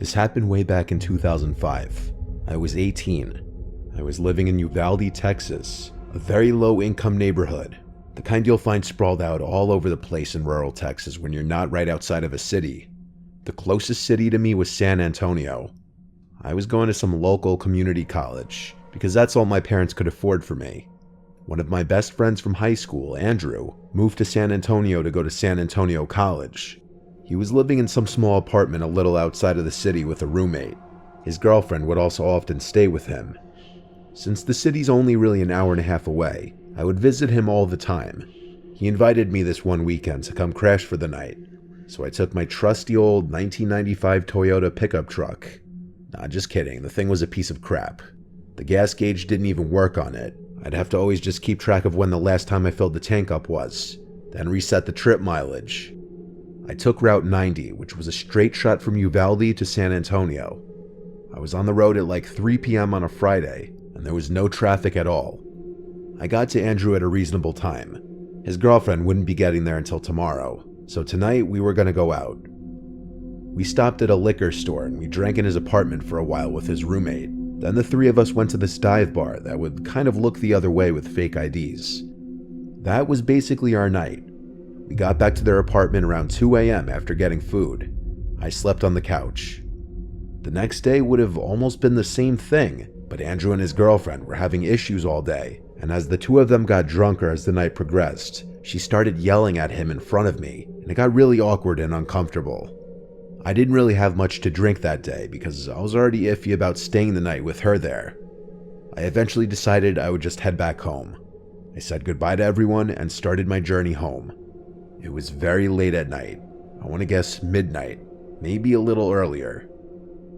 This happened way back in 2005. I was 18. I was living in Uvalde, Texas, a very low-income neighborhood, the kind you'll find sprawled out all over the place in rural Texas when you're not right outside of a city. The closest city to me was San Antonio. I was going to some local community college, because that's all my parents could afford for me. One of my best friends from high school, Andrew, moved to San Antonio to go to San Antonio College. He was living in some small apartment a little outside of the city with a roommate. His girlfriend would also often stay with him. Since the city's only really an hour and a half away, I would visit him all the time. He invited me this one weekend to come crash for the night, so I took my trusty old 1995 Toyota pickup truck. Nah, just kidding, the thing was a piece of crap. The gas gauge didn't even work on it. I'd have to always just keep track of when the last time I filled the tank up was, then reset the trip mileage. I took Route 90, which was a straight shot from Uvalde to San Antonio. I was on the road at like 3 p.m. on a Friday, and there was no traffic at all. I got to Andrew at a reasonable time. His girlfriend wouldn't be getting there until tomorrow, so tonight we were gonna go out. We stopped at a liquor store and we drank in his apartment for a while with his roommate. Then the three of us went to this dive bar that would kind of look the other way with fake IDs. That was basically our night. We got back to their apartment around 2 a.m. after getting food. I slept on the couch. The next day would have almost been the same thing, but Andrew and his girlfriend were having issues all day, and as the two of them got drunker as the night progressed, she started yelling at him in front of me, and it got really awkward and uncomfortable. I didn't really have much to drink that day because I was already iffy about staying the night with her there. I eventually decided I would just head back home. I said goodbye to everyone and started my journey home. It was very late at night. I want to guess midnight, maybe a little earlier.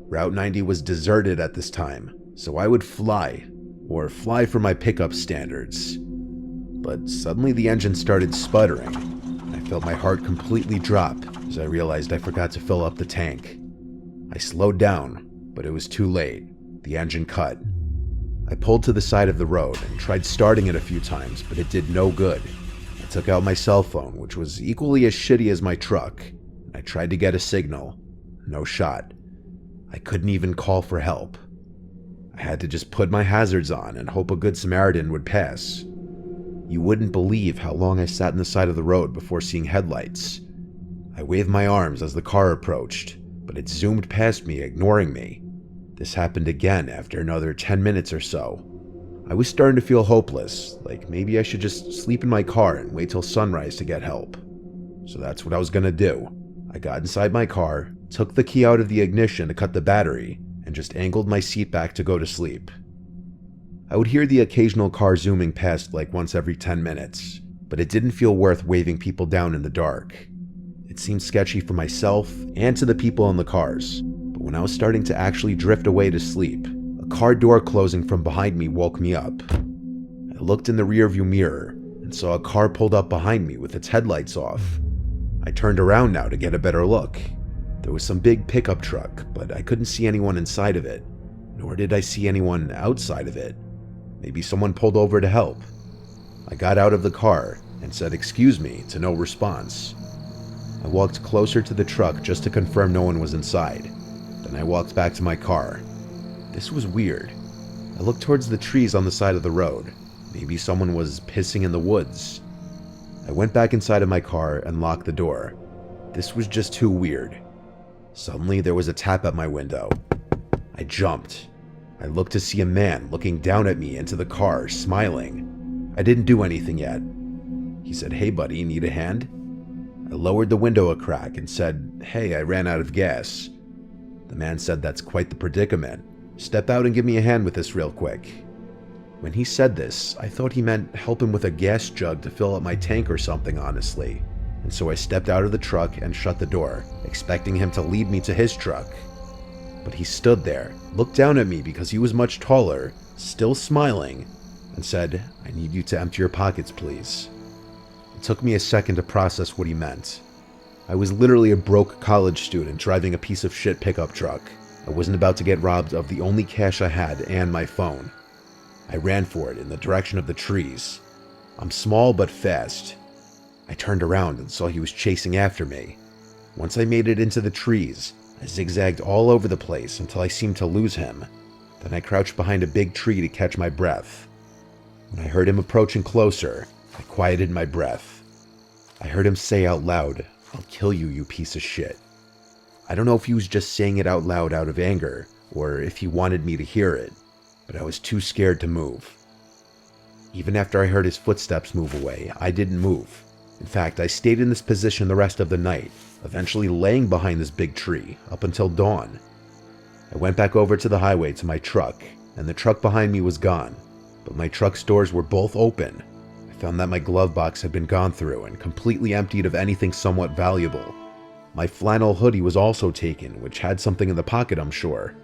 Route 90 was deserted at this time, so I would fly for my pickup standards. But suddenly the engine started sputtering. I felt my heart completely drop as I realized I forgot to fill up the tank. I slowed down, but it was too late. The engine cut. I pulled to the side of the road and tried starting it a few times, but it did no good. I took out my cell phone, which was equally as shitty as my truck, and I tried to get a signal. No shot. I couldn't even call for help. I had to just put my hazards on and hope a good Samaritan would pass. You wouldn't believe how long I sat in the side of the road before seeing headlights. I waved my arms as the car approached, but it zoomed past me, ignoring me. This happened again after another 10 minutes or so. I was starting to feel hopeless, like maybe I should just sleep in my car and wait till sunrise to get help. So that's what I was gonna do. I got inside my car, took the key out of the ignition to cut the battery, and just angled my seat back to go to sleep. I would hear the occasional car zooming past like once every 10 minutes, but it didn't feel worth waving people down in the dark. It seemed sketchy for myself and to the people in the cars, but when I was starting to actually drift away to sleep, a car door closing from behind me woke me up. I looked in the rearview mirror and saw a car pulled up behind me with its headlights off. I turned around now to get a better look. There was some big pickup truck, but I couldn't see anyone inside of it, nor did I see anyone outside of it. Maybe someone pulled over to help. I got out of the car and said "excuse me" to no response. I walked closer to the truck just to confirm no one was inside. Then I walked back to my car. This was weird. I looked towards the trees on the side of the road. Maybe someone was pissing in the woods. I went back inside of my car and locked the door. This was just too weird. Suddenly there was a tap at my window. I jumped. I looked to see a man looking down at me into the car, smiling. I didn't do anything yet. He said, "Hey buddy, need a hand?" I lowered the window a crack and said, "Hey, I ran out of gas." The man said, "That's quite the predicament. Step out and give me a hand with this real quick." When he said this, I thought he meant help him with a gas jug to fill up my tank or something, honestly. And so I stepped out of the truck and shut the door, expecting him to lead me to his truck. But he stood there, looked down at me because he was much taller, still smiling, and said, "I need you to empty your pockets, please." It took me a second to process what he meant. I was literally a broke college student driving a piece of shit pickup truck. I wasn't about to get robbed of the only cash I had and my phone. I ran for it in the direction of the trees. I'm small but fast. I turned around and saw he was chasing after me. Once I made it into the trees, I zigzagged all over the place until I seemed to lose him. Then I crouched behind a big tree to catch my breath. When I heard him approaching closer, I quieted my breath. I heard him say out loud, "I'll kill you, you piece of shit." I don't know if he was just saying it out loud out of anger, or if he wanted me to hear it, but I was too scared to move. Even after I heard his footsteps move away, I didn't move. In fact, I stayed in this position the rest of the night, eventually laying behind this big tree up until dawn. I went back over to the highway to my truck, and the truck behind me was gone, but my truck's doors were both open. I found that my glove box had been gone through and completely emptied of anything somewhat valuable. My flannel hoodie was also taken, which had something in the pocket, I'm sure.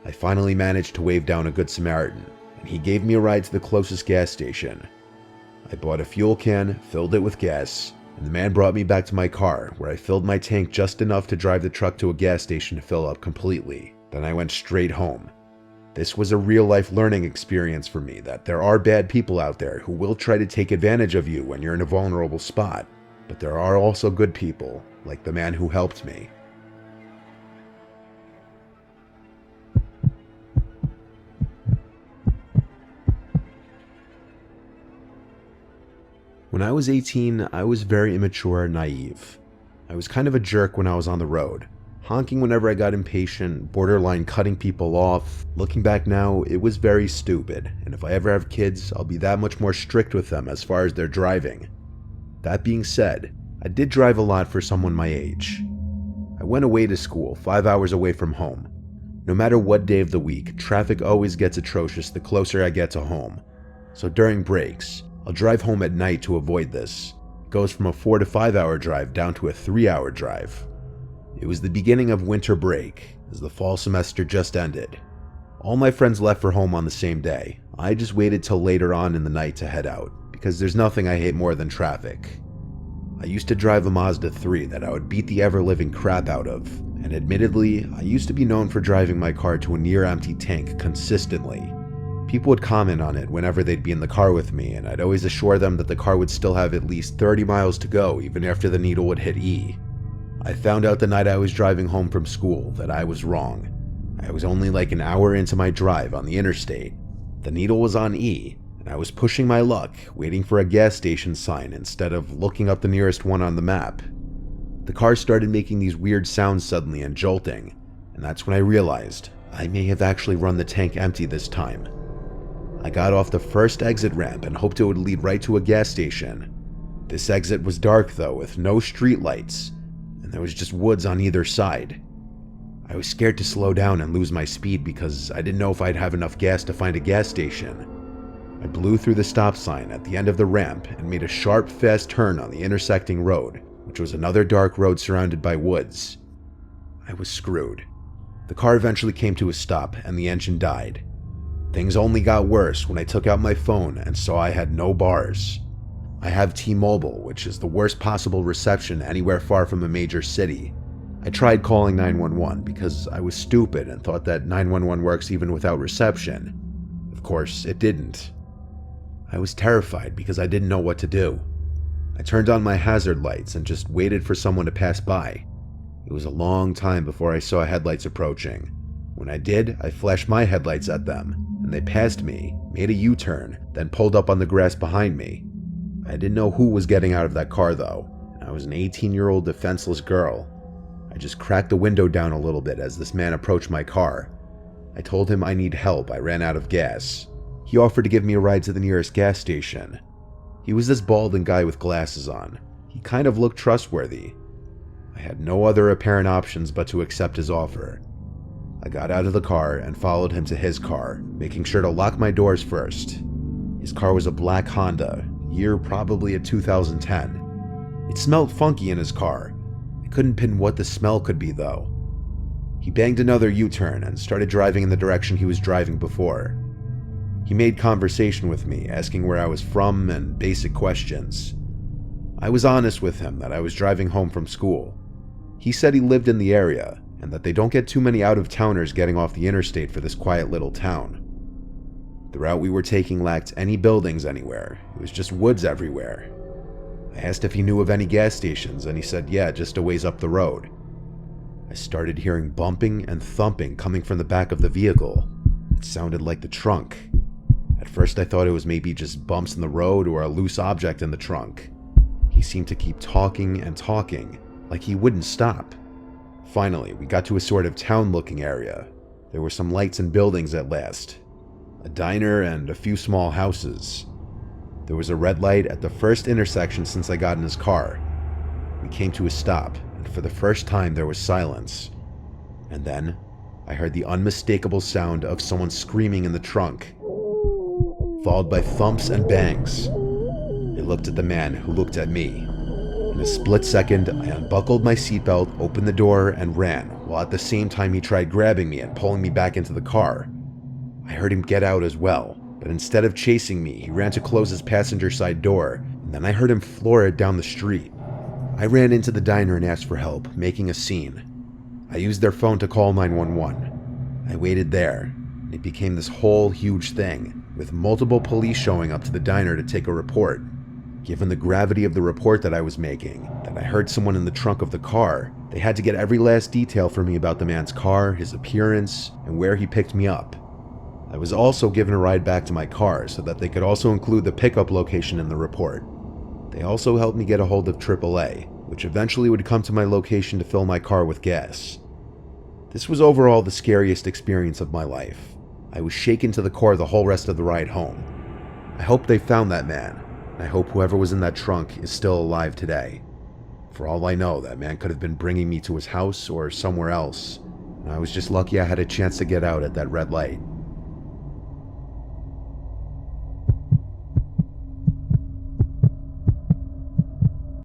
I finally managed to wave down a good Samaritan, and he gave me a ride to the closest gas station. I bought a fuel can, filled it with gas, and the man brought me back to my car, where I filled my tank just enough to drive the truck to a gas station to fill up completely. Then I went straight home. This was a real-life learning experience for me that there are bad people out there who will try to take advantage of you when you're in a vulnerable spot, but there are also good people, like the man who helped me. When I was 18, I was very immature and naive. I was kind of a jerk when I was on the road, honking whenever I got impatient, borderline cutting people off. Looking back now, it was very stupid, and if I ever have kids, I'll be that much more strict with them as far as their driving. That being said, I did drive a lot for someone my age. I went away to school, 5 hours away from home. No matter what day of the week, traffic always gets atrocious the closer I get to home. So during breaks, I'll drive home at night to avoid this. It goes from a 4 to 5 hour drive down to a 3-hour drive. It was the beginning of winter break, as the fall semester just ended. All my friends left for home on the same day. I just waited till later on in the night to head out, because there's nothing I hate more than traffic. I used to drive a Mazda 3 that I would beat the ever-living crap out of, and admittedly, I used to be known for driving my car to a near-empty tank consistently. People would comment on it whenever they'd be in the car with me, and I'd always assure them that the car would still have at least 30 miles to go even after the needle would hit E. I found out the night I was driving home from school that I was wrong. I was only like an hour into my drive on the interstate. The needle was on E, and I was pushing my luck, waiting for a gas station sign instead of looking up the nearest one on the map. The car started making these weird sounds suddenly and jolting, and that's when I realized I may have actually run the tank empty this time. I got off the first exit ramp and hoped it would lead right to a gas station. This exit was dark though, with no street lights, and there was just woods on either side. I was scared to slow down and lose my speed because I didn't know if I'd have enough gas to find a gas station. I blew through the stop sign at the end of the ramp and made a sharp, fast turn on the intersecting road, which was another dark road surrounded by woods. I was screwed. The car eventually came to a stop and the engine died. Things only got worse when I took out my phone and saw I had no bars. I have T-Mobile, which is the worst possible reception anywhere far from a major city. I tried calling 911 because I was stupid and thought that 911 works even without reception. Of course, it didn't. I was terrified because I didn't know what to do. I turned on my hazard lights and just waited for someone to pass by. It was a long time before I saw headlights approaching. When I did, I flashed my headlights at them, and they passed me, made a U-turn, then pulled up on the grass behind me. I didn't know who was getting out of that car though, and I was an 18-year-old defenseless girl. I just cracked the window down a little bit as this man approached my car. I told him I need help, I ran out of gas. He offered to give me a ride to the nearest gas station. He was this balding guy with glasses on. He kind of looked trustworthy. I had no other apparent options but to accept his offer. I got out of the car and followed him to his car, making sure to lock my doors first. His car was a black Honda, year probably a 2010. It smelled funky in his car. I couldn't pin what the smell could be though. He banged another U-turn and started driving in the direction he was driving before. He made conversation with me, asking where I was from and basic questions. I was honest with him that I was driving home from school. He said he lived in the area, and that they don't get too many out-of-towners getting off the interstate for this quiet little town. The route we were taking lacked any buildings anywhere. It was just woods everywhere. I asked if he knew of any gas stations, and he said yeah, just a ways up the road. I started hearing bumping and thumping coming from the back of the vehicle. It sounded like the trunk. At first I thought it was maybe just bumps in the road or a loose object in the trunk. He seemed to keep talking and talking, like he wouldn't stop. Finally, we got to a sort of town-looking area. There were some lights and buildings at last. A diner and a few small houses. There was a red light at the first intersection since I got in his car. We came to a stop, and for the first time there was silence. And then, I heard the unmistakable sound of someone screaming in the trunk, followed by thumps and bangs. I looked at the man, who looked at me. In a split second, I unbuckled my seatbelt, opened the door, and ran, while at the same time he tried grabbing me and pulling me back into the car. I heard him get out as well, but instead of chasing me, he ran to close his passenger side door, and then I heard him floor it down the street. I ran into the diner and asked for help, making a scene. I used their phone to call 911. I waited there. It became this whole huge thing, with multiple police showing up to the diner to take a report. Given the gravity of the report that I was making, that I heard someone in the trunk of the car, they had to get every last detail from me about the man's car, his appearance, and where he picked me up. I was also given a ride back to my car so that they could also include the pickup location in the report. They also helped me get a hold of AAA, which eventually would come to my location to fill my car with gas. This was overall the scariest experience of my life. I was shaken to the core the whole rest of the ride home. I hope they found that man. I hope whoever was in that trunk is still alive today. For all I know, that man could have been bringing me to his house or somewhere else, and I was just lucky I had a chance to get out at that red light.